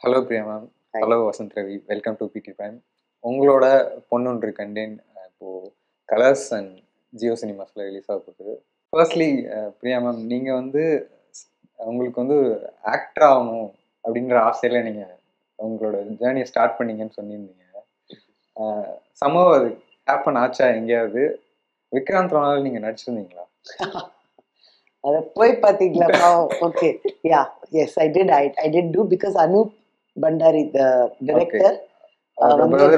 Hello Priya ma'am. Hi. Hello Vasanth Ravi. Welcome to பிடி prime. உங்களோட பொண்ணுன்று கண்டேன் இப்போது கலர்ஸ் அண்ட் ஜியோ சினிமாஸில் ரிலீஸ் ஆக போகுது. ஃபர்ஸ்ட்லி பிரியா மேம், நீங்கள் வந்து உங்களுக்கு வந்து ஆக்டர் ஆகணும் அப்படின்ற ஆசையில் நீங்கள் உங்களோட ஜேர்னியை ஸ்டார்ட் பண்ணீங்கன்னு சொல்லியிருந்தீங்க. சம்பவம் அது ஹேப்பன் ஆச்சா எங்கேயாவது? விக்ராந்த் ரோனால் நீங்கள் நடிச்சிருந்தீங்களா? அதை போய் பார்த்தீங்களா? Okay, yeah, yes, I did too because Anoop Bhandari the director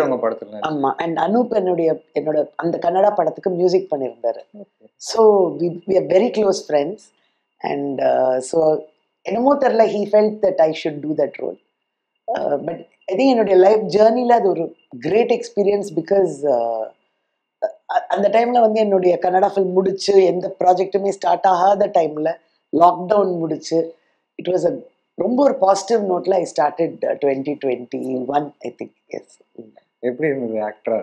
உங்க படத்துல. ஆமா, அண்ட் அனூப் என்னோட அந்த கன்னடா படத்துக்கு மியூசிக் பண்ணியிருந்தாரு. So we are very close friends. And so என்னமோ தெரியல, he felt that I should do that role. But I think என்னுடைய லைஃப் ஜேர்னியில் அது ஒரு கிரேட் எக்ஸ்பீரியன்ஸ். பிகாஸ் அந்த டைமில் வந்து என்னுடைய கன்னடா ஃபில்ம் முடிச்சு எந்த ப்ராஜெக்ட்டுமே ஸ்டார்ட் ஆகாத டைமில் லாக்டவுன் முடிச்சு இட் வாஸ் ரொம்ப ஒரு பாசிட்டிவ் நோட்டில் I started 2021 I think. Yes. எப்படி இருந்தது ஆக்டரா?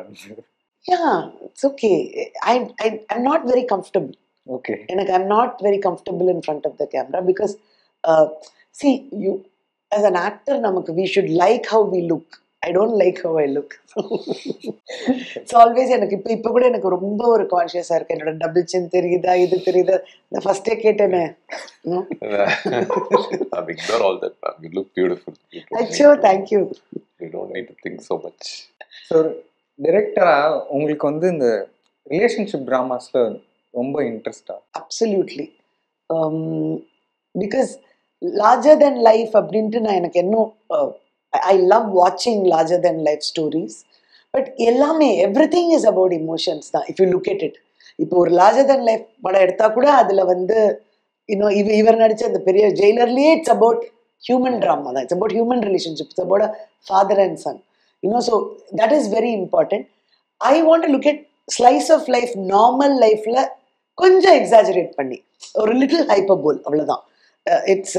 Yeah, it's okay. I'm not very comfortable. Okay, எனக்கு I'm not very comfortable in front of the camera because see you as an actor நமக்கு we should like how we look. I don't like how I look. So always எனக்கு இப்போ கூட எனக்கு ரொம்ப ஒரு கான்ஷியஸாக இருக்கு. என்னோட டபுள் சின் தெரியுதா, இது தெரியுதா, நான் ஃபர்ஸ்டே கேட்டேனே. Ignore all that, ma'am. You look beautiful. Achoo, thank you. You don't need to think so much. So டிரெக்டரா உங்களுக்கு வந்து இந்த ரிலேஷன்ஷிப் ட்ராமாஸ்ல ரொம்ப இன்ட்ரெஸ்டா? Absolutely. Because larger than life அப்படின்ட்டு நான் எனக்கு இன்னும் I love watching larger than life stories. But எல்லாமே everything is about emotions தான். If you look at it, இப்போ ஒரு larger than life படம் எடுத்தா கூட அதில் வந்து இன்னும் இவர் நடிச்ச அந்த பெரிய ஜெயிலர்லேயே இட்ஸ் அபவுட் ஹியூமன் ட்ராமா தான். It's about human relationship. It's about father and son. So that is very important. I want to look at slice of life, normal லைஃப்பில் கொஞ்சம் எக்ஸாஜரேட் பண்ணி ஒரு லிட்டில் ஹைப்பர்போல், அவ்வளோதான். It's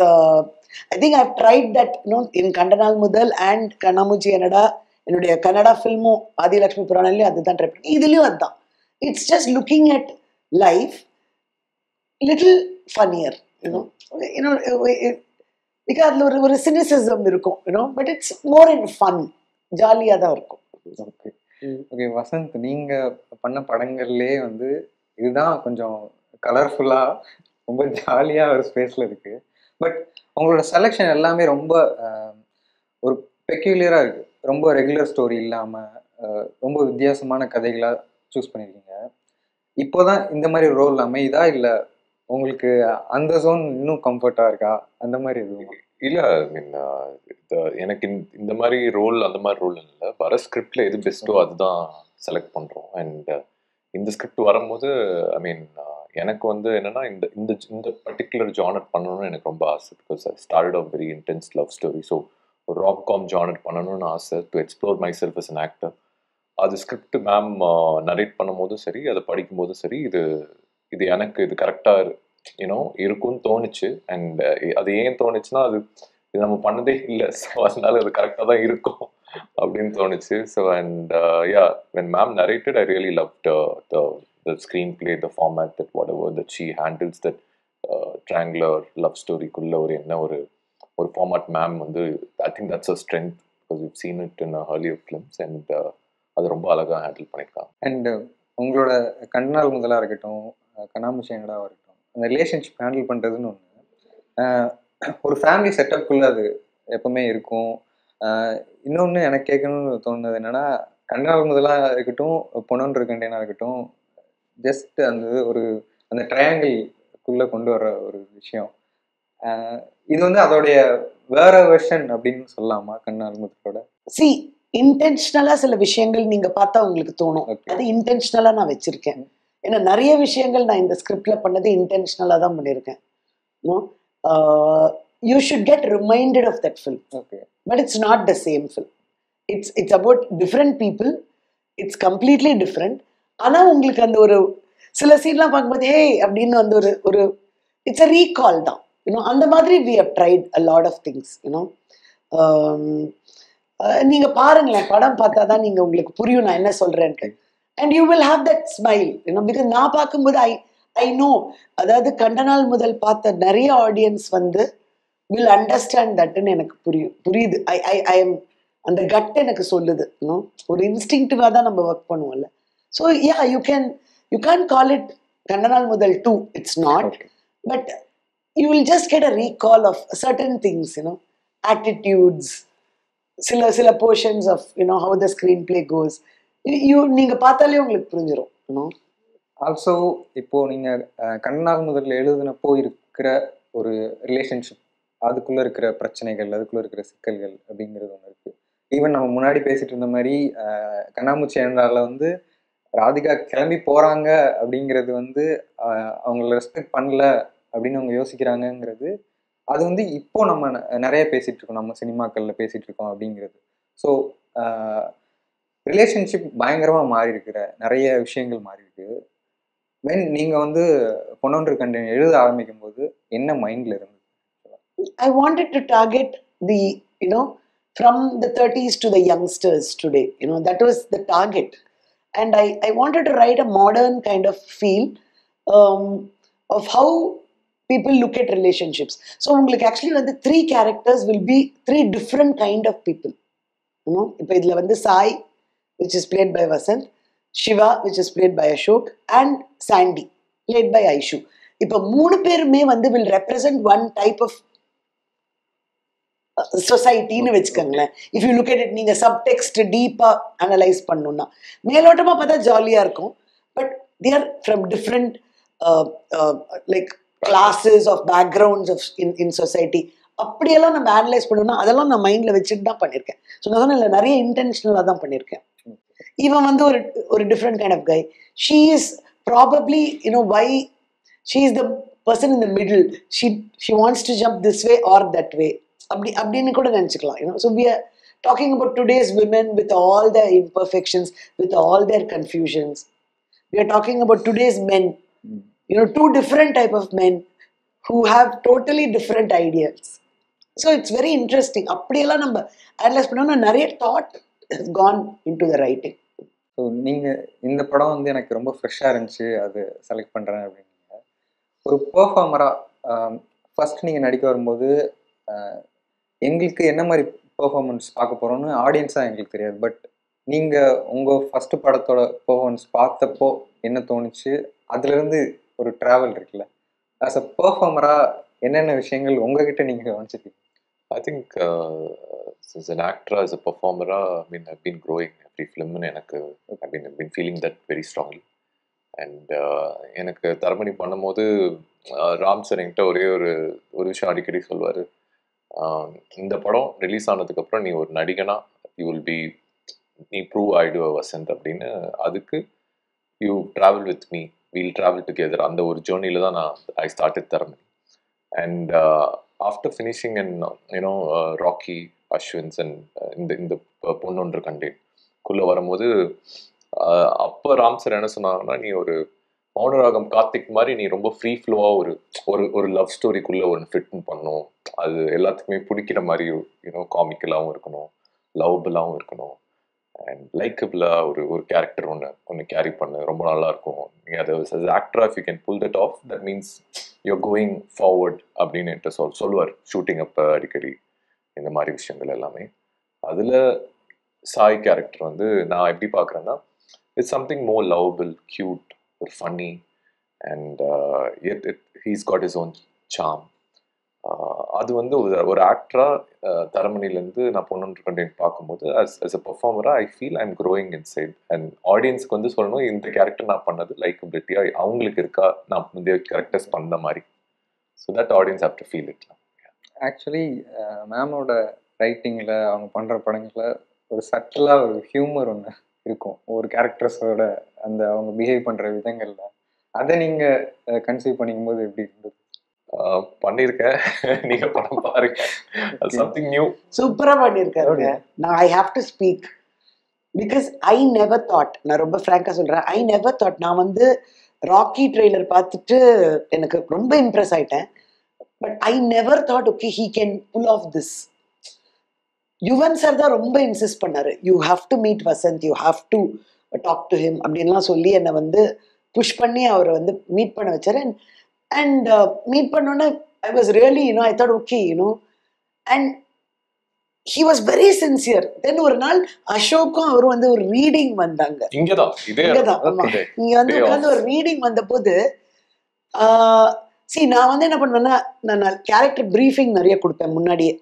I think I've tried that, in Kandanal Mudal and Kannamuchi Enada, என்னுடைய கன்னடா ஃபில்மும் ஆதிலட்சுமி புராணம்லையும் அதுதான் try பண்ணி, இதுலேயும் அதுதான். It's just looking at life little funnier, because அதில் ஒரு சினிசிசம் இருக்கும், but it's more in fun, ஜாலியாக தான் இருக்கும். ஓகே ஓகே வசந்த், நீங்கள் பண்ண படங்கள்லேயே வந்து இதுதான் கொஞ்சம் கலர்ஃபுல்லாக ரொம்ப ஜாலியாக ஒரு ஸ்பேஸில் இருக்குது. பட் உங்களோட செலெக்ஷன் எல்லாமே ரொம்ப ஒரு பெக்யூலியராக இருக்குது. ரொம்ப ரெகுலர் ஸ்டோரி இல்லாமல் ரொம்ப வித்தியாசமான கதைகளாக சூஸ் பண்ணியிருக்கீங்க. இப்போ தான் இந்த மாதிரி ரோல் அமைதா, இல்லை உங்களுக்கு அந்த ஜோன் இன்னும் கம்ஃபர்ட்டாக இருக்கா? அந்த மாதிரி எதுவும் இல்லை. ஐ மீன், எனக்கு இந்த மாதிரி ரோல் அந்த மாதிரி ரோல் இல்லை. வர ஸ்கிரிப்டில் எது பெஸ்ட்டோ அதுதான் செலக்ட் பண்ணுறோம். அண்ட் இந்த ஸ்கிரிப்ட் வரும்போது ஐ மீன் எனக்கு வந்து என்னென்னா இந்த பர்டிகுலர் ஜானர் பண்ணணும்னு எனக்கு ரொம்ப ஆசை. Because I started off very intense love story. ஸோ ஒரு ராம்காம் ஜானர் பண்ணணும்னு ஆசை, to explore myself as an actor. அது ஸ்கிரிப்ட் மேம் நரேட் பண்ணும்போதும் சரி, அதை படிக்கும்போதும் சரி, இது எனக்கு இது கரெக்டாக இருக்கும்னு தோணுச்சு. அண்ட் அது ஏன் தோணுச்சுன்னா, இது நம்ம பண்ணதே இல்லை, ஸோ அதனால அது கரெக்டாக தான் இருக்கும் அப்படின்னு தோணுச்சு. So and yeah, when ma'am narrated, I really loved the screenplay, the format, that whatever that she handles, that triangular love story kulla ஒரு format ma'am வந்து, I think that's a strength because we've seen it in earlier films, and அது ரொம்ப அழகாக handle பண்ணியிருக்காங்க. And உங்களோட கண்ணால் முதலாக இருக்கட்டும், கண்ணாமூச்சி என்னடாவாக இருக்கட்டும், அந்த ரிலேஷன்ஷிப் ஹேண்டில் பண்ணுறதுன்னு ஒன்று ஒரு ஃபேமிலி செட்டப்குள்ளே அது எப்பவுமே இருக்கும். இன்னொன்று எனக்கு கேட்கணும்னு தோணுது என்னென்னா, கண்ணால் முதலாக இருக்கட்டும், பொண்ணுன்ற கண்டேனாக இருக்கட்டும், ஜஸ்ட் அந்த ட்ரையாங்கிள்குள்ளே கொண்டு வர ஒரு விஷயம், இது வந்து அதோடைய வேற வெர்ஷன் அப்படின்னு சொல்லலாமா கண்ணால் முதலோட? சி, இன்டென்ஷனலா சில விஷயங்கள் நீங்க பார்த்தா உங்களுக்கு தோணும், அது இன்டென்ஷனலா நான் வச்சிருக்கேன். ஏன்னா நிறைய விஷயங்கள் நான் இந்த ஸ்கிரிப்ட்ல பண்ணது இன்டென்ஷனலா தான் பண்ணியிருக்கேன். You should get reminded of that film. Okay, but it's not the same film. It's about different people. It's completely different. ஆனால் உங்களுக்கு அந்த ஒரு சில சீன்லாம் பார்க்கும்போது ஹே அப்படின்னு வந்து ஒரு இட்ஸ் அ ரீகால் தான். அந்த மாதிரி we have tried a lot of things. நீங்கள் பாருங்களேன், படம் பார்த்தா தான் நீங்கள் உங்களுக்கு புரியும் நான் என்ன சொல்கிறேன்ட்டு. And you will have that smile, because நான் பார்க்கும்போது ஐ நோ, அதாவது கண்டனால் முதல் பார்த்த நிறைய ஆடியன்ஸ் வந்து வில் அண்டர்ஸ்டாண்ட் தட்னு எனக்கு புரியுது. ஐ எம் அந்த கட் எனக்கு சொல்லுது. ஒரு இன்ஸ்டிங்டிவாக தான் நம்ம ஒர்க் பண்ணுவோம்ல. So yeah you can call it கண்ணனால் முதல் 2. It's not. But you will just get a recall of certain things, attitudes, சில portions of how the screenplay goes. நீங்க பார்த்தாலே உங்களுக்கு புரிஞ்சிடும். ஆல்சோ இப்போ நீங்க கண்ணனால் முதல்ல எழுதினப்போ இருக்கிற ஒரு ரிலேஷன்ஷிப், அதுக்குள்ள இருக்கிற பிரச்சனைகள், அதுக்குள்ள இருக்கிற சிக்கல்கள் அப்படிங்கிறது ஒன்று இருக்கு. ஈவன் நம்ம முன்னாடி பேசிட்டு இருந்த மாதிரி கண்ணாமூச்சி அண்ணால வந்து ராதிகா கிளம்பி போறாங்க அப்படிங்கிறது வந்து அவங்கள ரெஸ்பெக்ட் பண்ணல அப்படின்னு அவங்க யோசிக்கிறாங்கங்கிறது, அது வந்து இப்போ நம்ம நிறைய பேசிட்டு இருக்கோம், நம்ம சினிமாக்கள்ல பேசிட்டு இருக்கோம் அப்படிங்கிறது. ஸோ ரிலேஷன்ஷிப் பயங்கரமா மாறி இருக்கிற நிறைய விஷயங்கள் மாறி இருக்கு. நீங்க வந்து பொன்னொன்று கண்டேன் எழுத ஆரம்பிக்கும் போது என்ன மைண்ட்ல இருந்தது? I wanted to target the, from the 30s to the youngsters today. That was the target. And I wanted to write a modern kind of feel of how people look at relationships. So, actually, the 3 characters will be 3 different kind of people. If it's Sai, which is played by Vasant, Shiva, which is played by Ashok, and Sandy, played by Aishu. If 3 பேருமே will represent one type of சொசைட்டின்னு வச்சுக்கோங்களேன். If you look at it, நீங்க subtext டீப்பா analyse பண்ணணும்னா மேலோட்டமா பார்த்தா ஜாலியா இருக்கும். But they are from different like classes of backgrounds of in society. அப்படியெல்லாம் நம்ம அனலைஸ் பண்ணணும்னா அதெல்லாம் நான் மைண்ட்ல வச்சுட்டு தான் பண்ணியிருக்கேன். ஸோ நான் இல்லை, நிறைய இன்டென்ஷனலாக தான் பண்ணியிருக்கேன். இவன் ஒரு different kind of guy. She is probably why she is the person in the middle. She wants to jump this way or that way அப்படின்னு கூட நினச்சிக்கலாம். So we are talking about today's women with all their imperfections, with all their confusions. We are talking about today's men, 2 different type of men who have totally different ideals. So it's very interesting. அப்படியெல்லாம் நம்ம analyse பண்ணோம்னா நிறைய thought has gone into the writing. So நீங்கள் இந்த படம் வந்து எனக்கு ரொம்ப ஃப்ரெஷ்ஷாக இருந்துச்சு, அது செலக்ட் பண்ணுறேன் அப்படின்னீங்க. ஒரு பெர்ஃபார்மராக ஃபர்ஸ்ட் நீங்கள் நடிக்க வரும்போது எங்களுக்கு என்ன மாதிரி பெர்ஃபார்மன்ஸ் பார்க்க போகிறோன்னு ஆடியன்ஸாக எங்களுக்கு தெரியாது. பட் நீங்கள் உங்கள் ஃபஸ்ட்டு படத்தோட பெர்ஃபார்மன்ஸ் பார்த்தப்போ என்ன தோணுச்சு? அதுலேருந்து ஒரு ட்ராவல் இருக்குல்ல, ஆஸ் அ பெர்ஃபார்மராக என்னென்ன விஷயங்கள் உங்ககிட்ட நீங்கள் கவனிச்சிருக்கீங்க? I think as an actor, as a performer, I've been growing every film. I've been feeling that very strongly. And எனக்கு தரமணி பண்ணும்போது ராம் சார் என்கிட்ட ஒரே ஒரு விஷயம் அடிக்கடி சொல்வார். இந்த படம் ரிலீஸ் ஆனதுக்கப்புறம் நீ ஒரு நடிகனா நீ ப்ரூவ் ஆயிடுவ வசந்த் அப்படின்னு. அதுக்கு you travel with me, we'll travel together. அந்த ஒரு ஜேர்னியில் தான் I started Taramani. And after finishing and Rocky, Aswins and இந்த பொன்னொன்று கண்டேன் குள்ளே வரும்போது அப்போ ராம் சார் என்ன சொன்னாங்கன்னா, நீ ஒரு மௌனராகம் கார்த்திக் மாதிரி நீ ரொம்ப ஃப்ரீ ஃப்ளோவாக ஒரு லவ் ஸ்டோரிக்குள்ளே ஒன்று ஃபிட் பண்ணும். அது எல்லாத்துக்குமே பிடிக்கிற மாதிரி காமிக்கலாகவும் இருக்கணும், லவ்வபிளாகவும் இருக்கணும், அண்ட் லைக்கபிளாக ஒரு கேரக்டர் ஒன்று கேரி பண்ண ரொம்ப நல்லாயிருக்கும். நீங்கள் அதை ஆக்டராக if you can pull that off, that means you're going forward அப்படின்னு என்கிட்ட சொல்லுவார் ஷூட்டிங் அப்போ அடிக்கடி. இந்த மாதிரி விஷயங்கள் எல்லாமே அதில் சாய் கேரக்டர் நான் எப்படி பார்க்குறேன்னா, it's something more lovable, cute, or funny, and yet he's got his own charm. அது ஒரு ஆக்டராக தரமணிலேருந்து நான் பொன்னொன்று கண்டேன் பார்க்கும்போது as a performer I feel I'm growing inside. And ஆடியன்ஸ்க்கு சொல்லணும், இந்த கேரக்டர் நான் பண்ணது லைக்கபிலிட்டியாக அவங்களுக்கு இருக்கா, நான் இந்த கேரக்டர்ஸ் பண்ண மாதிரி. So that audience have to feel it. Actually மேமோட ரைட்டிங்கில் அவங்க பண்ணுற படங்களில் ஒரு சட்டலாக ஒரு ஹியூமர் ஒன்று இருக்கும் ஒரு கேரக்டர்ஸோட அந்த அவங்க பிஹேவ் பண்ணுற விதங்கள்ல. அதை நீங்கள் கன்சீவ் பண்ணிக்கும் போது எப்படி இருந்தது? பண்ணியிருக்கேன், நீங்கள் படம் பாருங்க, சம்திங் நியூ. சூப்பராக பண்ணியிருக்காரு. நான் I have to speak because I never thought, நான் ரொம்ப ஃப்ராங்காக சொல்கிறேன், ஐ நெவர் தாட். நான் ராக்கி ட்ரெய்லர் பார்த்துட்டு எனக்கு ரொம்ப இம்ப்ரெஸ் ஆயிட்டேன். But I never thought okay he can pull off this. Yuvan sir தான் ரொம்ப இன்சிஸ்ட் பண்ணாரு, you have to meet Vasanth, you have to talk to him அப்படின்லாம் சொல்லி என்னை புஷ் பண்ணி அவரை மீட் பண்ண வச்சாரு. அண்ட் மீட் பண்ணோன்னே I was really, I thought, okay, and he was very sincere. Then ஒரு நாள் அசோக்கும் அவரும் வந்து ஒரு ரீடிங் வந்தாங்க. இங்கதான் இங்கதான், ஆமா. இங்க வந்து உட்காந்து ஒரு ரீடிங் வந்த போது நான் வந்து என்ன பண்ணுவேன்னா, நான் கேரக்டர் பிரீஃபிங் நிறைய கொடுப்பேன் முன்னாடியே.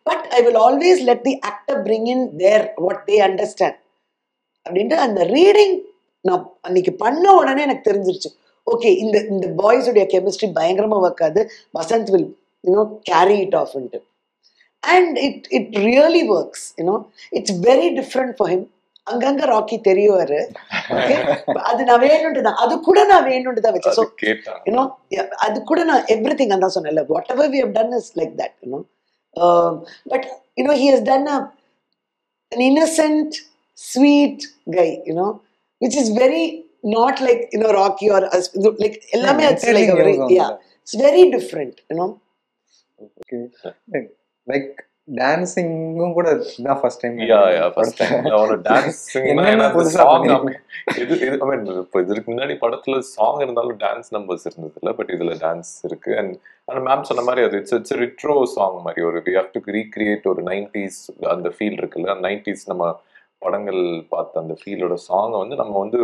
But I will always let the actor bring in their what they understand அப்படின்ட்டு அந்த ரீடிங் நான் அன்னைக்கு பண்ண உடனே எனக்கு தெரிஞ்சிருச்சு. ஓகே, இந்த பாய்ஸுடைய கெமிஸ்ட்ரி பயங்கரமா ஒர்க் ஆகுது. Vasanth will carry it of into. And it really works. It's very different for him. அங்கங்க ராக்கி தெரியுவாரு. அது நான் வேணும்ட்டு தான், அது கூட நான் வேணும்ட்டு தான் வச்சேன். ஸோ அது கூட நான் எவ்ரி திங் அதான் சொன்னேன்ல, whatever we have done is like that. But he has done an innocent, sweet guy, which is very not like Rocky or like ellame it's like a very, it's very different. Okay, like டான்சிங்கும் கூட தான் first time. First time அவனோட dancing song. இது ஐ மீன் இப்போ இதுக்கு முன்னாடி படத்துல song இருந்தாலும் dance numbers இருந்தது இல்லை, பட் இதுல டான்ஸ் இருக்கு. அண்ட் மேம் சொன்ன மாதிரி அது இட்ஸ் ரிட்ரோ சாங் மாதிரி ஒரு வி ஹேவ் டு ரீக்ரியேட் ஒரு 90s அந்த ஃபீல் இருக்குல்ல. 90s நம்ம படங்கள் பார்த்த அந்த ஃபீலோட சாங்கை வந்து நம்ம வந்து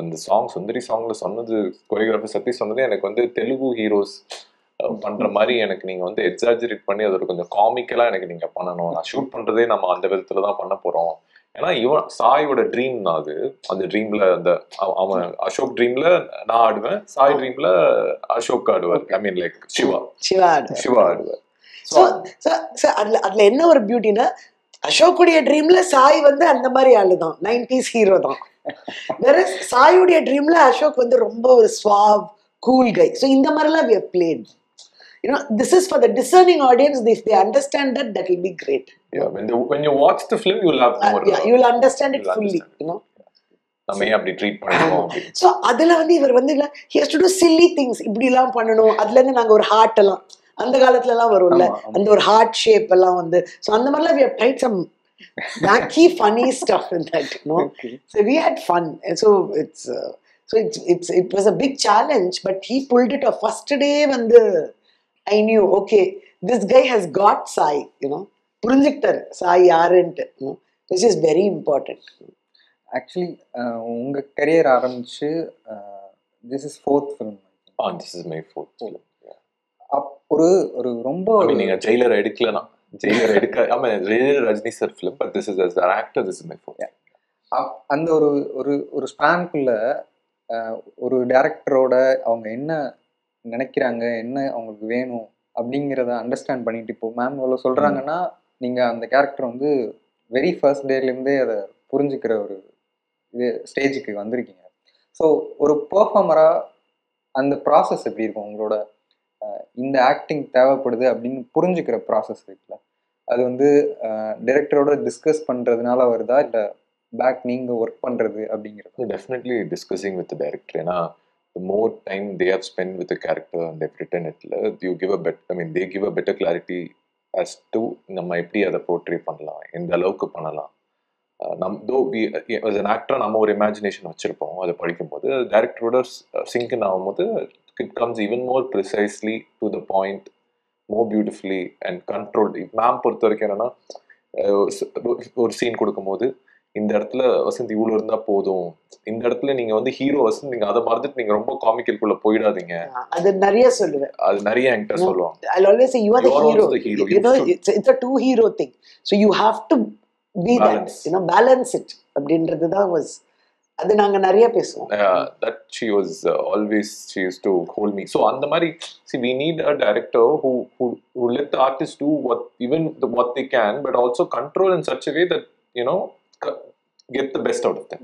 அந்த சாங் சுந்தரி சாங்ல சொன்னது, கொரியோகிராஃபர் சத்தி சொன்னது எனக்கு வந்து தெலுங்கு ஹீரோஸ் பண்ற மாதிரி எனக்கு நீங்க வந்து எக்ஸாஜரேட் பண்ணி அது ஒரு கொஞ்சம் காமிக்கலா எனக்கு நீங்க பண்ணணும். நான் ஷூட் பண்றதே நம்ம அந்த விதத்துல தான் பண்ண போறோம். ஏன்னா இவன் சாயோட ட்ரீம் தான் அது. அந்த ட்ரீம்ல அந்த அவன் அசோக் ட்ரீம்ல நான் ஆடுவேன், சாய் ட்ரீம்ல அசோக் ஆடுவார். ஐ மீன் லைக் சிவா ஆடுவார். அதுல என்ன ஒரு பியூட்டினா, அசோக்குடைய ட்ரீம்ல சாய் வந்து அந்த மாதிரி ஆளுதான், 90s ஹீரோ தான். வேற சாயுடைய ட்ரீம்ல அசோக் வந்து ரொம்ப ஒரு ஸ்வாவ் கூல் கை. ஸோ இந்த மாதிரிலாம் we have played. This is for the discerning audience. If they understand that will be great. Yeah, when you watch the film, you will have more. You will understand it fully. நம்ம அப்படி treat பண்ணுவோம். So அதுல வந்து இவர் வந்து he has to do silly things. இப்படி எல்லாம் பண்ணணும். அதுல இருந்து நாங்க ஒரு ஹார்ட் எல்லாம் அந்த காலத்துல எல்லாம் வரும்ல, அந்த ஒரு ஹார்ட் ஷேப் எல்லாம் வந்து, ஸோ அந்த மாதிரிலாம் we have tried some wacky funny stuff in that. So we had fun. And so it was a big challenge, but he pulled it off. First day வந்து I knew, okay, this guy has got Sai, புரிஞ்சுக்கிட்டாரு சாய் யாருன்ட்டு, which is very important. Actually உங்க career ஆரம்பிச்சு this is fourth film. This is my fourth film. ஒரு ரொம்ப நீங்க Jailer எடுக்கலனா Jailer எடுக்க ஆமா Rajini sir film, but this is as an actor, this is my fourth. அந்த ஒரு ஸ்பான்குள்ள ஒரு டைரக்டரோட அவங்க என்ன நினைக்கிறாங்க, என்ன அவங்களுக்கு வேணும் அப்படிங்கிறத அண்டர்ஸ்டாண்ட் பண்ணிட்டு, இப்போ மேம் இவ்வளோ சொல்கிறாங்கன்னா நீங்கள் அந்த கேரக்டர் வந்து வெரி ஃபர்ஸ்ட் டேலேருந்தே அதை புரிஞ்சுக்கிற ஒரு இது ஸ்டேஜுக்கு வந்திருக்கீங்க. ஸோ ஒரு பெர்ஃபார்மராக அந்த ப்ராசஸ் எப்படி இருக்கும் உங்களோட? இந்த ஆக்டிங் தேவைப்படுது அப்படின்னு புரிஞ்சுக்கிற ப்ராசஸ் இருக்குல்ல, அது வந்து டைரக்டரோட டிஸ்கஸ் பண்ணுறதுனால வருதா, இல்லை பேக் நீங்கள் ஒர்க் பண்ணுறது அப்படிங்கிறது? Definitely discussing with director. ஏன்னா the more time they have spent with the character and they've written it, you give a better, I mean they give a better clarity as to நம்ம எப்படி அதை portray பண்ணலாம், எந்த அளவுக்கு பண்ணலாம். though we as an actor நம்ம ஒரு imagination வச்சிருப்போம், அதை படிக்கும்போது டைரக்டரோட சிங்க் ஆகும்போது it comes even more precisely to the point, more beautifully and controlled. Ma'am பொறுத்த வரைக்கும் என்னன்னா, ஒரு சீன் கொடுக்கும்போது இந்த இடத்துல வசந்த் இவ்வளவு இருந்தா போதும், இந்த இடத்துல நீங்க வந்து ஹீரோ வசந்த் நீங்க அதை மறந்துட்டு நீங்க ரொம்ப காமிக்கலுக்குள்ள போயிடாதீங்க. அது நிறைய சொல்லுவேன், அது நிறைய என்கிட்ட சொல்லுவாங்க. I'll always say you are the hero. It's a two hero thing, so you have to be balance. That balance it அப்படின்றது தான் was அது நாங்க நிறைய பேசுவோம். That she was always, she used to hold me. So அந்த மாதிரி see we need a director who let the artist do what they can, but also control in such a way that get the best out of them.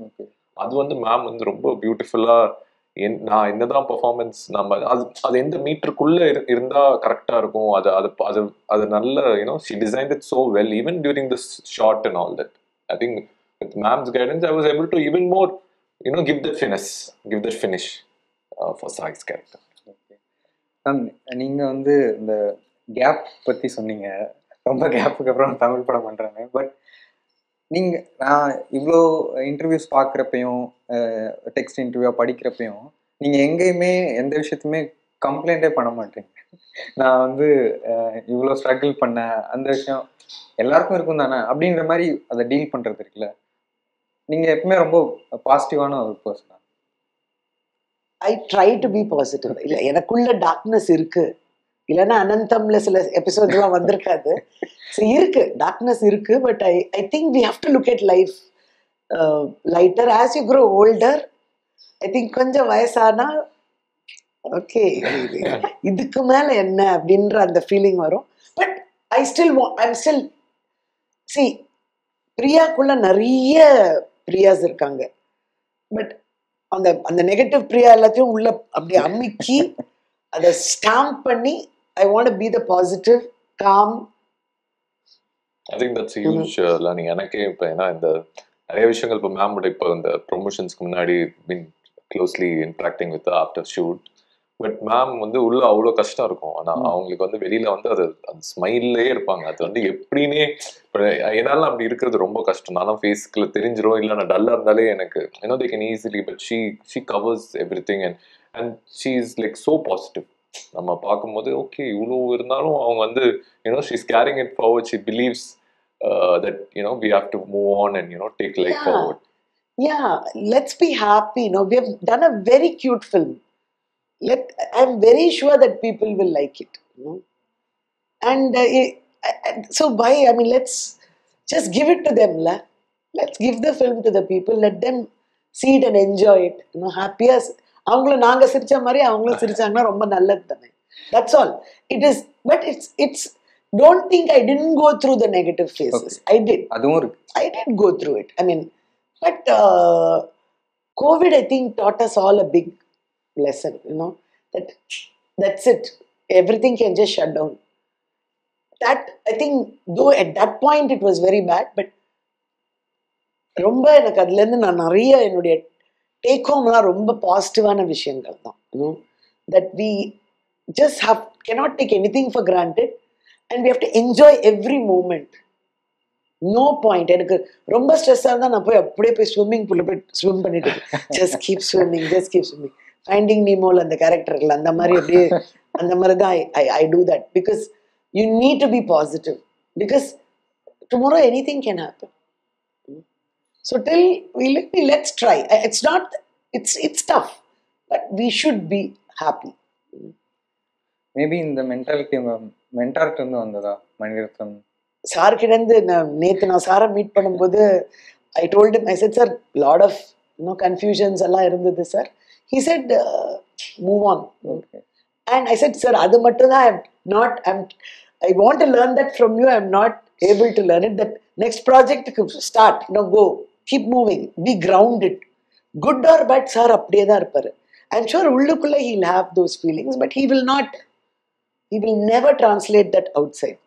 அது வந்து ma'am வந்து ரொம்ப பியூட்டிஃபுல்லா, நான் என்னதான் performance நம்ம அது எந்த மீட்டருக்குள்ள இருந்தா கரெக்டா இருக்கும், அது நல்ல she designed it so well even during this shot and all that. I think with ma'am's guidance I was able to even more give that finish for Sai's character. நீங்க வந்து இந்த கேப் பத்தி சொன்னீங்க, ரொம்ப கேப்புக்கு அப்புறம் தமிழ் படம் பண்றாங்க. பட் நான் இவ்வளோ இன்டர்வியூஸ் பார்க்குறப்பையும் டெக்ஸ்ட் இன்டர்வியூவாக படிக்கிறப்பையும் நீங்கள் எங்கேயுமே எந்த விஷயத்தையுமே கம்ப்ளைண்டே பண்ண மாட்டேங்க. நான் வந்து இவ்வளோ ஸ்ட்ரகிள் பண்ணேன், அந்த விஷயம் எல்லாருக்கும் இருக்கும் தானே அப்படின்ற மாதிரி அதை டீல் பண்றது இருக்குல்ல. நீங்க எப்பவுமே ரொம்ப பாசிட்டிவான ஒரு persona? I try to be positive. இல்லை, எனக்குள்ள டார்க்னஸ் இருக்கு, இல்லைன்னா அனந்தம்ல சில எபிசோட்லாம் வந்திருக்காது. ஸோ இருக்கு, டார்க்னஸ் இருக்கு. But I think we have to look at life lighter as you grow older. I think கொஞ்சம் வயசானா ஓகே இதுக்கு மேல என்ன அப்படின்ற அந்த ஃபீலிங் வரும். பட் ஐம் ஸ்டில் சி பிரியாக்குள்ள நிறைய பிரியாஸ் இருக்காங்க. பட் அந்த அந்த நெகட்டிவ் பிரியா எல்லாத்தையும் உள்ள அப்படி அமுக்கி அதை ஸ்டாம்ப் பண்ணி I want to be the positive calm. I think that's huge learning. எனக்கே இப்போ ஏன்னா இந்த நிறைய விஷயங்கள் இப்போ மேமோட இப்போ இந்த ப்ரொமோஷன்ஸ்க்கு முன்னாடி been closely interacting with after shoot. But ma'am வந்து உள்ள அவ்வளோ கஷ்டம் இருக்கும். ஆனால் அவங்களுக்கு வந்து வெளியில வந்து அது அந்த ஸ்மைல்லே இருப்பாங்க. அது வந்து எப்படின்னே இப்போ என்னால அப்படி இருக்கிறது ரொம்ப கஷ்டம். நானும் ஃபேஸ்க்குள்ள தெரிஞ்சிடும். இல்லை நான் டல்லாக இருந்தாலே எனக்கு they can easily, but she covers everything and she is like so positive. நம்ம பார்க்கும்போது ஓகே இவ்வளோ இருந்தாலும் அவங்க வந்து she's carrying it forward. She believes that we have to move on and take life forward. Yeah, let's be happy. We have done a very cute film. I'm very sure that people will like it. And so why? I mean, let's just give it to them, la. Let's give the film to the people. Let them see it and enjoy it. Happier. அவங்களும் நாங்க சிரிச்ச மாதிரி அவங்களும் சிரிச்சாங்கன்னா ரொம்ப நல்லது தானே. That's all. It is, but it's. Don't think I didn't go through the negative phases. Okay. I did. அதுவும் இருக்கு. I did go through it. I mean, but COVID, I think, taught us all a big lesson. That's it. Everything can just shut down. That, I think, though at that point it was very bad, but ரொம்ப எனக்கு அதுல இருந்து நான் நிறைய என்னுடைய take ஹோம்லாம் ரொம்ப பாசிட்டிவான விஷயங்கள் தான். That we just cannot take anything for granted and we have to enjoy every moment. No point. எனக்கு ரொம்ப ஸ்ட்ரெஸ்ஸாக இருந்தால் நான் போய் அப்படியே போய் ஸ்விம்மிங் பூலில் போய் ஸ்விம் பண்ணிட்டு ஜஸ்ட் கீப் ஸ்விம்மிங். ஃபைண்டிங் நீமோல அந்த கேரக்டர்கள் அந்த மாதிரி அப்படியே அந்த மாதிரி தான் I do that because you need to be positive because tomorrow anything can happen. So till let's try. It's tough but we should be happy. Maybe இந்த மென்டாலிட்டி உங்க மென்டார்ட்ட இருந்து வந்ததா மணிரத்னம் சார்கிட்டேருந்து? நேற்று நான் சாரை மீட் பண்ணும்போது I told him, I said sir lot of confusions எல்லாம் இருந்தது சார். He said, move on. Okay. And I said, sir, adu mattum I want to learn that from you. I'm not able to learn it. That next project start, go, keep moving, be grounded. Good or bad, sir, apdiye da irparu. I'm sure ullukulla he'll have those feelings, but he will never translate that outside.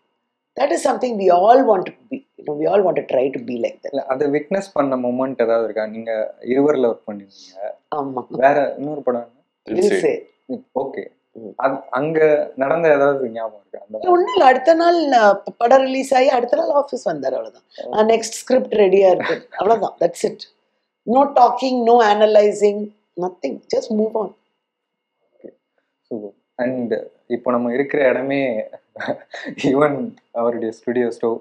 That is something we all want to be. We all want to try to be like that. அதை witness பண்ண moment ஏதாவது இருக்கா? நீங்க இருவரில் work பண்ணிருந்தீங்க. ஆமா. வேற இன்னொரு படம் தில்சே. ஓகே. அங்க நடந்த ஏதாவது ஞாபகம் இருக்கா? அந்த ஒன்றும் இல்லை, அடுத்த நாள் படம் ரிலீஸ் ஆகி அடுத்த நாள் ஆஃபீஸ் வந்தார், அவ்வளோதான். நெக்ஸ்ட் ஸ்கிரிப்ட் ரெடியா இருக்கு, அவ்வளோதான். That's it. No talking, no analysing, nothing, just move on. And இப்போ நம்ம இருக்கிற இடமே ஈவன் அவருடைய ஸ்டுடியோ ஸ்டோவ்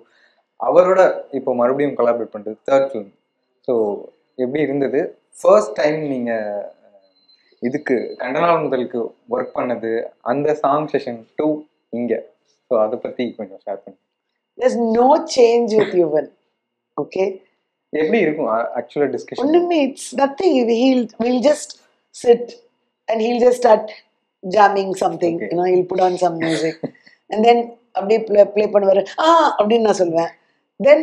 அவரோட இப்போ மறுபடியும் கொலாபரேட் பண்ணுறது தேர்ட் ஃபிலிம். ஸோ எப்படி இருந்தது ஃபர்ஸ்ட் டைம் நீங்கள் இதுக்கு கண்டனால் முதலுக்கு ஒர்க் பண்ணது, அந்த சாங் செஷன் 2 இங்கே? ஸோ அதை பற்றி கொஞ்சம் ஷேர் பண்ணுங்க. There's no change with Yuvan. Okay? எப்படி இருக்கும் ஆக்சுவலாக டிஸ்கஷன்? ஒன்றுமே, it's nothing. We'll just sit and he'll just start jamming something. Okay. He'll put on some music and then அப்படியே ப்ளே பண்ணுவார். அப்படின்னு நான் சொல்லுவேன். Then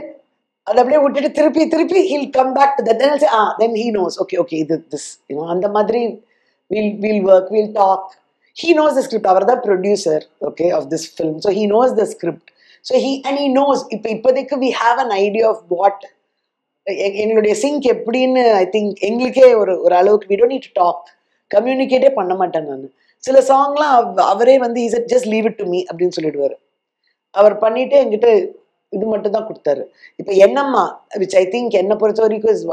அதை அப்படியே விட்டுட்டு திருப்பி he'll come back to that. Then I'll say, then he knows. Okay, this, அந்த மாதிரி we'll work, we'll talk. He knows the script. அவர் தான் producer, okay, of this film. So he knows the script. So he knows. இப்போதைக்கு we have an idea of what எங்களுடைய sink எப்படின்னு. I think எங்களுக்கே ஒரு அளவுக்கு we don't need to talk. கம்யூனிகேட்டே பண்ண மாட்டேன் நான். சில சாங்லாம் அவரே வந்து he said just leave it to me அப்படின்னு சொல்லிடுவாரு. அவர் பண்ணிட்டு என்கிட்ட இது மட்டும் தான் கொடுத்தாரு. இப்போ என்னம்மா, which I think என்னை பொறுத்த வரைக்கும் is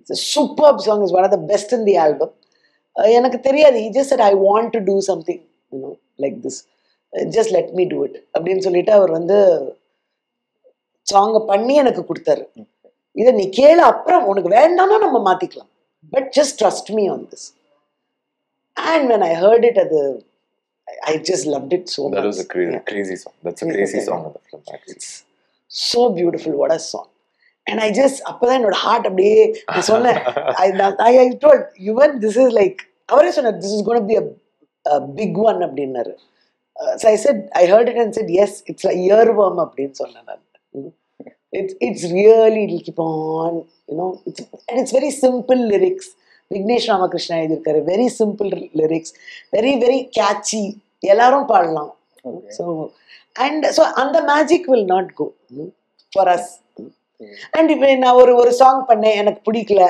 the superb song, is one of the best in the album. எனக்கு தெரியாது. he just said I want to do something like this, just let me do it அப்படின்னு சொல்லிட்டு அவர் வந்து சாங்கை பண்ணி எனக்கு கொடுத்தாரு. இதை நீ கேளு, அப்புறம் உனக்கு வேண்டாம்னா நம்ம மாத்திக்கலாம், but just trust me on this. And when I heard it, I just loved it so much. That was a crazy song. That's a crazy song in the film actually. It's so beautiful. What a song. And I just அப்பதான் என்னோட heart அப்படியே நான் சொன்னேன். I told Yuvan, this is like, அவரே சொன்னார், this is going to be a big one அப்படின்னாரு. So I said, I heard it and said yes, it's like earworm அப்படின்னு சொன்னேன் நான். It's really, it'll keep on, and it's very simple lyrics. Vignesh Ramakrishna எழுதியிருக்காரு. Very simple lyrics, very very catchy, எல்லாரும் பாடலாம். So அந்த magic will not go for us. And இப்போ நான் ஒரு சாங் பண்ணேன், எனக்கு பிடிக்கல,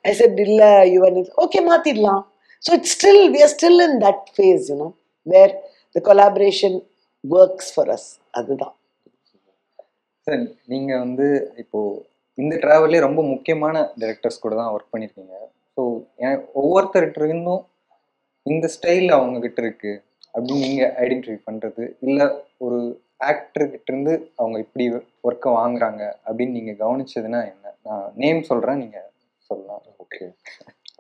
ஐ செட் இல்லை யுவன், ஓகே மாத்திடலாம். So it's still, we are still in that phase where the collaboration works for us. அதுதான் சார். நீங்கள் வந்து இப்போது இந்த ட்ராவல்லே ரொம்ப முக்கியமான டைரக்டர்ஸ் கூட தான் ஒர்க் பண்ணியிருக்கீங்க. ஸோ ஒவ்வொருத்தர்கிட்ட இருந்தும் இந்த ஸ்டைல் அவங்கக்கிட்ட இருக்குது அப்படின்னு நீங்கள் ஐடென்டிஃபை பண்ணுறது, இல்லை ஒரு ஆக்டர்கிட்ட இருந்து அவங்க இப்படி ஒர்க்கை வாங்குறாங்க அப்படின்னு நீங்கள் கவனிச்சதுன்னா என்ன? நான் நேம் சொல்கிறேன், நீங்கள் சொல்லலாம். Okay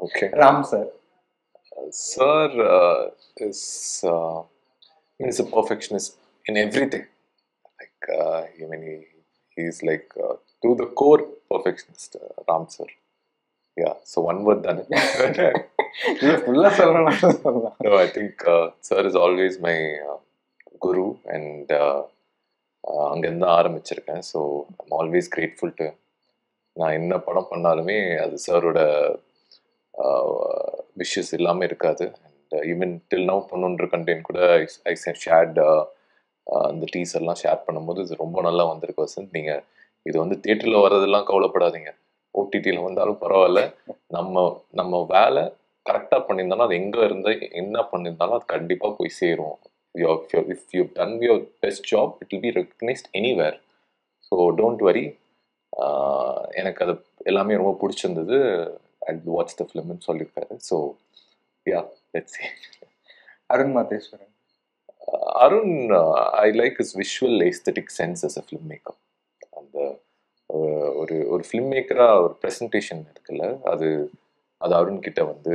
okay. Ram sir. Sir is a perfectionist in everything. Like I mean he's like to the core perfectionist, Ram sir. Yeah, so one word done. No, I think sir is always my guru, and அங்கேருந்து ஆரம்பிச்சிருக்கேன். So I'm always grateful to him. நான் என்ன படம் பண்ணாலுமே அது சாரோட wishes இல்லாமல் இருக்காது. அண்ட் ஈவன் டில் நவ் பொண்ணுன்ற கண்டென்ட் கூட ஐ ஷேர்ட் அந்த டீசர்லாம் ஷேர் பண்ணும்போது இது ரொம்ப நல்லா வந்திருக்கு வசந்த். நீங்கள் இது வந்து தியேட்டரில் வர்றதெல்லாம் கவலைப்படாதீங்க, ஓடிடியில் வந்தாலும் பரவாயில்ல, நம்ம வேலை கரெக்டாக பண்ணியிருந்தாலும் அது எங்கே இருந்து என்ன பண்ணியிருந்தாலும் அது கண்டிப்பாக போய் சேரும். If you've done your best job, it will be recognized anywhere. So don't worry. எனக்கு அது எல்லாமே ரொம்ப பிடிச்சிருந்தது. I'll watch the film ன்னு சொல்லியிருக்காரு. So yeah, let's see. Arun Madheswaran. Arun, I like his visual aesthetic sense as a filmmaker. அந்த ஒரு film மேக்கராக ஒரு ப்ரெசன்டேஷன் இருக்குல்ல, அது அருண் கிட்ட வந்து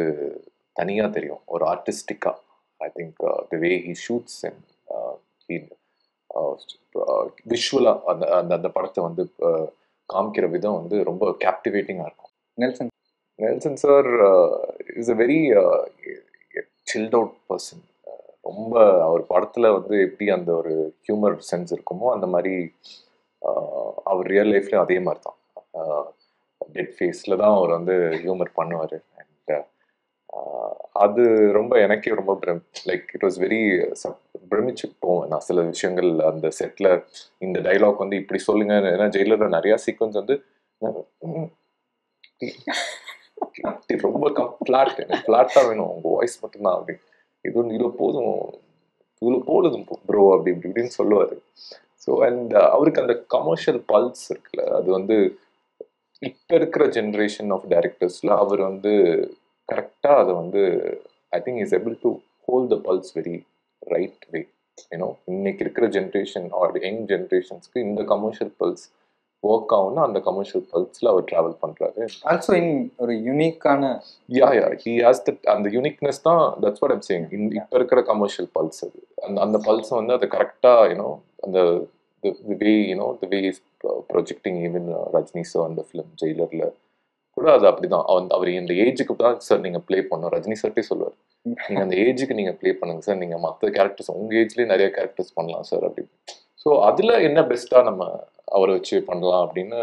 தனியாக தெரியும், ஒரு ஆர்டிஸ்டிக்காக. I think the way he shoots and he visually அந்த படத்தை வந்து காமிக்கிற விதம் வந்து ரொம்ப கேப்டிவேட்டிங்காக இருக்கும். Nelson sir is a very chilled out person. ரொம்ப அவர் படத்தில் வந்து எப்படி அந்த ஒரு ஹியூமர் சென்ஸ் இருக்குமோ அந்த மாதிரி அவர் ரியல் லைஃப்லேயும் அதே மாதிரி தான். டெட் ஃபேஸில் தான் அவர் வந்து ஹியூமர் பண்ணுவார். அண்ட் அது ரொம்ப எனக்கே ரொம்ப லைக் இட் வாஸ் வெரி பிரமிச்சு போவேன் நான் சில விஷயங்கள். அந்த செட்டில் இந்த டைலாக் வந்து இப்படி சொல்லுங்க, ஏன்னா ஜெயிலரில் நிறையா சீக்வன்ஸ் வந்து ரொம்ப ஃப்ளாட்டாக வேணும், உங்கள் வாய்ஸ் மட்டும்தான் அப்படின்னு, இது வந்து இவ்வளோ போதும் ப்ரோ அப்படி இப்படின்னு சொல்லுவார். ஸோ அண்ட் அவருக்கு அந்த கமர்ஷியல் பல்ஸ் இருக்குல்ல, அது வந்து இப்போ இருக்கிற ஜென்ரேஷன் ஆஃப் டைரக்டர்ஸில் அவர் வந்து கரெக்டாக அதை வந்து I think is able to hold the pulse very right way. இன்னைக்கு இருக்கிற ஜென்ரேஷன் ஆர் யங் ஜென்ரேஷன்ஸ்க்கு இந்த கமர்ஷியல் பல்ஸ் ஒர்க் ஆகும்னா அந்த கமர்ஷியல் பல்ஸில் அவர் ட்ராவல் பண்ணுறாரு. ஆல்சோ இன் ஒரு யூனிக்கான ஹி ஹாஸ் தட், அந்த யூனிக்னஸ் தான். That's what I'm saying. இப்போ இருக்கிற கமர்ஷியல் பல்ஸ் அது, அந்த பல்ஸ் வந்து அது கரெக்டாக அந்த வே the way is projecting even Rajini sir அந்த ஃபிலிம் ஜெயிலரில் கூட அது அப்படிதான். அவர் இந்த ஏஜுக்கு தான் சார் நீங்கள் ப்ளே பண்ணணும், ரஜினி சார்ட்டே சொல்லுவார், நீங்கள் அந்த ஏஜுக்கு நீங்கள் ப்ளே பண்ணுங்க சார், நீங்கள் மற்ற கேரக்டர்ஸ் உங்கள் ஏஜ்லேயே நிறைய கேரக்டர்ஸ் பண்ணலாம் சார் அப்படி. ஸோ அதில் என்ன பெஸ்ட்டாக நம்ம அவரை வச்சு பண்ணலாம் அப்படின்னு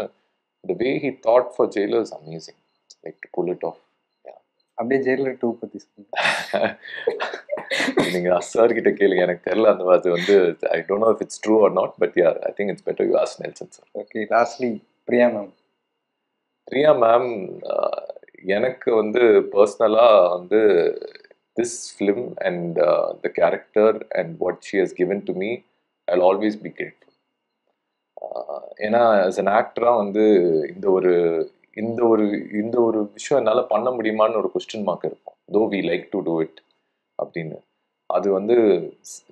the way he thought for Jailer is amazing, like to pull it off. அப்படியே ஜெயிலர் 2 பற்றி நீங்கள் சார் கிட்ட கேளுங்க, எனக்கு தெரியல அந்த அது வந்து I don't know if it's true R not, but yeah I think it's better you ask Nelson sir. Okay, lastly Priya ma'am. Priya ma'am எனக்கு வந்து பர்சனலாக வந்து this film and the character and what she has given to me I will always be grateful. ஏன்னா as an ஆக்டராக வந்து இந்த ஒரு இந்த ஒரு விஷயம் என்னால பண்ண முடியுமான்னு ஒரு கொஸ்டின் மார்க் இருக்கும். Though we like to do it அப்படின்னு. அது வந்து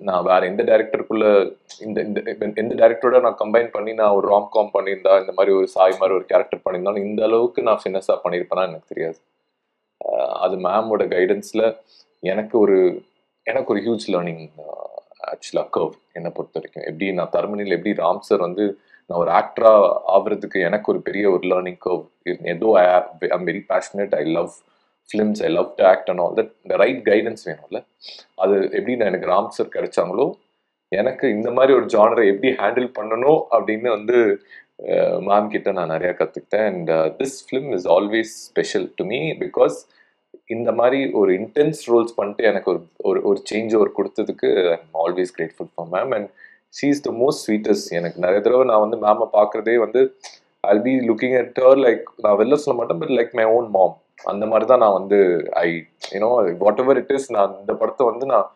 நான் வேற எந்த டைரக்டருக்குள்ள இந்த இந்த எந்த டைரக்டரோட நான் கம்பைன் பண்ணி நான் ஒரு ராம்காம் பண்ணியிருந்தா, இந்த மாதிரி ஒரு சாய் மாதிரி ஒரு கேரக்டர் பண்ணியிருந்தாலும் இந்த அளவுக்கு நான் ஃபினஸாக பண்ணியிருப்பேனா எனக்கு தெரியாது. அது மேமோட கைடன்ஸ்ல எனக்கு ஒரு ஹியூஜ் லேர்னிங் ஆக்சுவலாக கர்வ் என்னை பொறுத்த வரைக்கும். எப்படி நான் தர்மனியில் எப்படி ராம் சார் வந்து நான் ஒரு ஆக்டரா ஆகுறதுக்கு எனக்கு ஒரு பெரிய ஒரு லேர்னிங் கர்வ். ஏதோ I'm very passionate, I love films, I love to act and all that. இந்த ரைட் கைடன்ஸ் வேணும்ல, அது எப்படி நான் எனக்கு ராம் சார் கிடைச்சாங்களோ எனக்கு இந்த மாதிரி ஒரு ஜானரை எப்படி ஹேண்டில் பண்ணணும் அப்படின்னு வந்து மேம் கிட்ட நான் நிறையா கற்றுக்கிட்டேன். And this film is always special to me because இந்த மாதிரி ஒரு இன்டென்ஸ் ரோல்ஸ் பண்ணிட்டு எனக்கு ஒரு சேஞ்ச் ஓவர் கொடுத்ததுக்கு I'm always grateful for ma'am. And she is the most sweetest. எனக்கு நிறைய தடவை நான் வந்து மேமை பார்க்குறதே வந்து I'll be looking at her like நான் வெளில சொல்ல மாட்டேன், பட் லைக் மை ஓன் மாம். அந்த மாதிரி தான் நான் வந்து வாட் எவர் இட் இஸ், நான் இந்த படத்தை வந்து நான்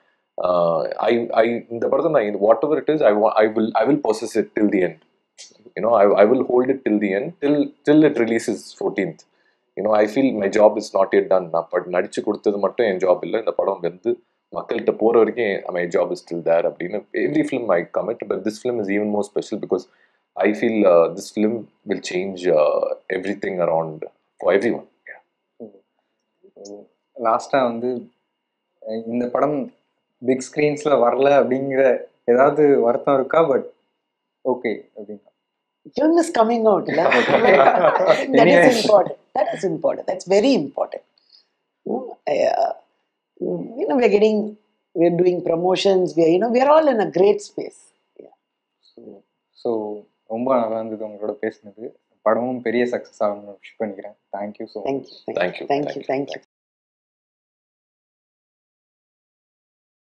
இந்த படத்தை நான் what ever it is I will possess it till the end. I will hold it till the end, till it releases 14th. I feel my job is not yet done. நான் நடிச்சு கொடுத்தது மட்டும் என் ஜாப் இல்லை, இந்த படம் வந்து மக்கள்கிட்ட போகிற வரைக்கும் my job is still there அப்படின்னு. Every film I commit, but this film is even more special because I feel this film will change everything around for everyone. லாஸ்ட்டாக வந்து இந்த படம் பிக் ஸ்க்ரீன்ஸில் வரல அப்படிங்கிற ஏதாவது வருத்தம் இருக்கா? பட் ஓகே அப்படின்னா film is coming out. That is important. That is important. That's very important. We're doing promotions. We're all in a great space. So ரொம்ப நல்லா இருந்தது உங்களோட பேசினது. படமும் பெரிய சக்ஸஸ் ஆகணும்னு விஷ் பண்ணிக்கிறேன். Thank you so much. Thank you.